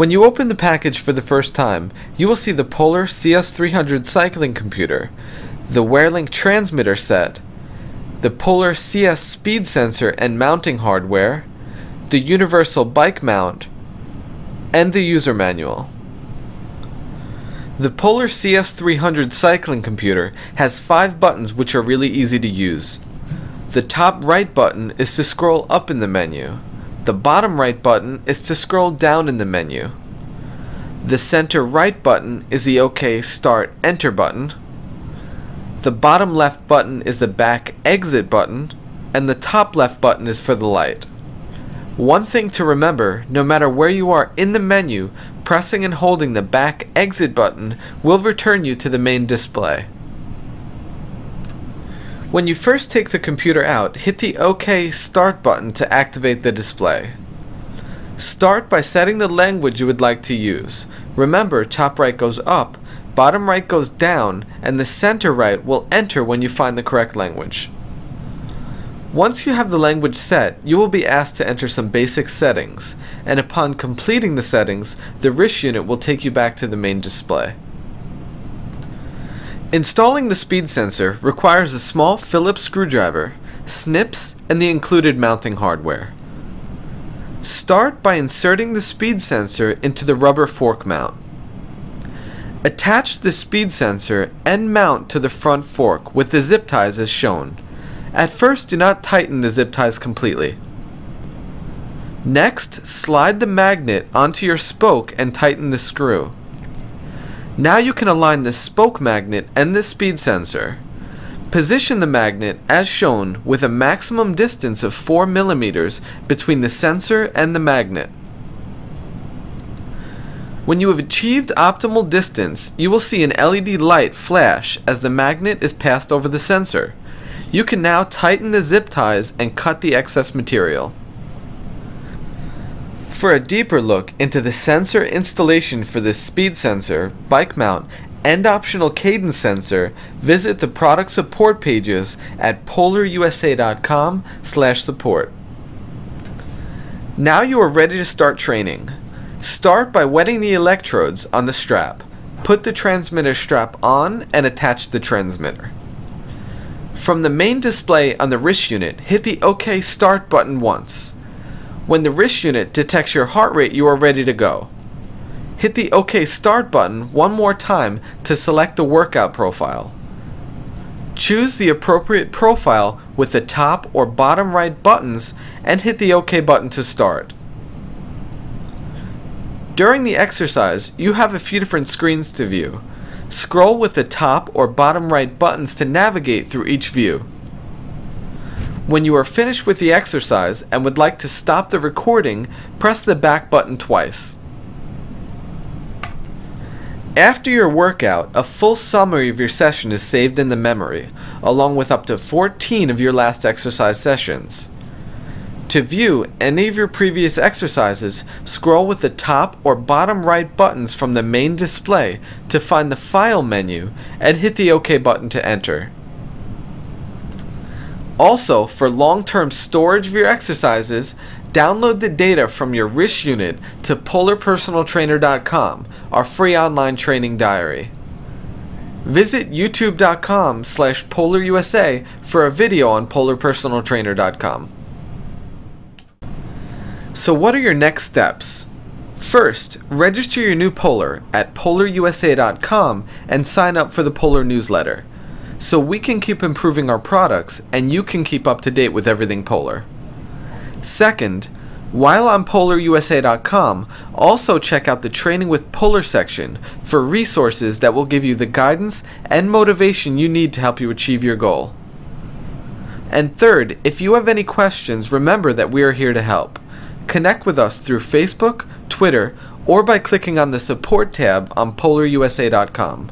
When you open the package for the first time, you will see the Polar CS300 cycling computer, the WearLink transmitter set, the Polar CS speed sensor and mounting hardware, the universal bike mount, and the user manual. The Polar CS300 cycling computer has 5 buttons which are really easy to use. The top right button is to scroll up in the menu. The bottom right button is to scroll down in the menu. The center right button is the OK Start Enter button. The bottom left button is the back exit button, and the top left button is for the light. One thing to remember, no matter where you are in the menu, pressing and holding the back exit button will return you to the main display. When you first take the computer out, hit the OK Start button to activate the display. Start by setting the language you would like to use. Remember, top right goes up, bottom right goes down, and the center right will enter when you find the correct language. Once you have the language set, you will be asked to enter some basic settings, and upon completing the settings, the wrist unit will take you back to the main display. Installing the speed sensor requires a small Phillips screwdriver, snips, and the included mounting hardware. Start by inserting the speed sensor into the rubber fork mount. Attach the speed sensor and mount to the front fork with the zip ties as shown. At first, do not tighten the zip ties completely. Next, slide the magnet onto your spoke and tighten the screw. Now you can align the spoke magnet and the speed sensor. Position the magnet as shown with a maximum distance of 4 mm between the sensor and the magnet. When you have achieved optimal distance, you will see an LED light flash as the magnet is passed over the sensor. You can now tighten the zip ties and cut the excess material. For a deeper look into the sensor installation for the speed sensor, bike mount, and optional cadence sensor, visit the product support pages at polarusa.com/support. Now you are ready to start training. Start by wetting the electrodes on the strap. Put the transmitter strap on and attach the transmitter. From the main display on the wrist unit, hit the OK Start button once. When the wrist unit detects your heart rate, you are ready to go. Hit the OK Start button one more time to select the workout profile. Choose the appropriate profile with the top or bottom right buttons and hit the OK button to start. During the exercise, you have a few different screens to view. Scroll with the top or bottom right buttons to navigate through each view. When you are finished with the exercise and would like to stop the recording, press the back button twice. After your workout, a full summary of your session is saved in the memory, along with up to 14 of your last exercise sessions. To view any of your previous exercises, scroll with the top or bottom right buttons from the main display to find the File menu and hit the OK button to enter. Also, for long-term storage of your exercises, download the data from your wrist unit to polarpersonaltrainer.com, our free online training diary. Visit youtube.com/polarusa for a video on polarpersonaltrainer.com. So what are your next steps? First, register your new Polar at polarusa.com and sign up for the Polar newsletter, so we can keep improving our products and you can keep up to date with everything Polar. Second, while on polarusa.com, also check out the Training with Polar section for resources that will give you the guidance and motivation you need to help you achieve your goal. And third, if you have any questions, remember that we are here to help. Connect with us through Facebook, Twitter, or by clicking on the Support tab on polarusa.com.